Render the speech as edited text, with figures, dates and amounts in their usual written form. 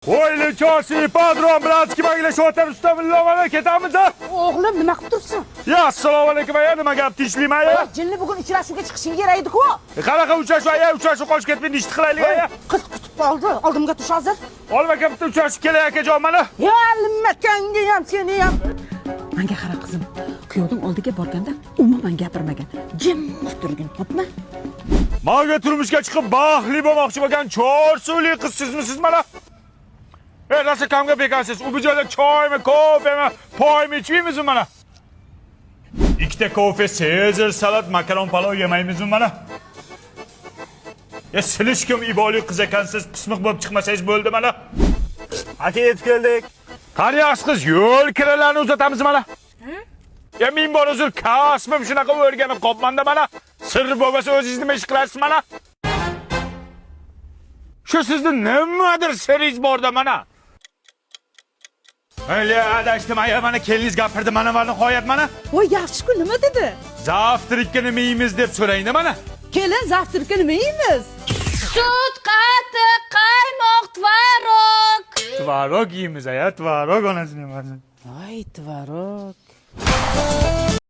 Voyli chosi, padron, bratski, maglashyotar ustamilovani ketamiz a? O'g'lim, nima qilib turibsan? Ya, assalomu alaykum aya, nima gap tinchlikmi aya? Jinni bugun uchrashuvga chiqishing kerak edi-ku. Qanaqa uchrashuv aya? Uchrashuv qochib ketmaydi, ishni qilaylik aya. Qiz kutib qoldi. Oldimga tush hozir. Olma bitta uchrashib kelay akajon mana. Ya, nimakangni ham, seni ham. Menga qara qizim. Kuyovning oldiga borganda umuman gapirmagan. Jim turgin, xo'pmi? Menga turmushga chiqib baxtli bo'lmoqchi bo'lgan chorsuvli qizsizmisiz mana? Rasa kamga bekarsiz. U bu joyda choymi, kofemi, poymi ichmaymizmi mana? Ikkita kofe, Caesar salat, makaron palov yemaymizmi mana? Silishkim iboli qiz ekansiz, pismiq bo'lib chiqmasangiz bo'ldi mana. Aka yetib keldik. Qani yaxshi qiz, yo'l kiralarni uzatamiz mana. Men bor uzr kasbim shunaqa o'rganib qopmanda mana. Sir bo'lmasa o'zingiz nima ish qilasiz mana? Shu sizning nimadir siringiz borda mana. Mayli, adashdim aya, mana keliniz gapirdi mana nihoyat mana. Voy, yaxshi-ku, nima dedi? Zavtrikka nima yeymiz deb so'raydi mana. Kelin, zavtrikka nima yeymiz? Sut, qatiq, qaymoq, tvorog. Tvorog yeymiz aya, tvorog onasining o'zi. Voy, tvorog.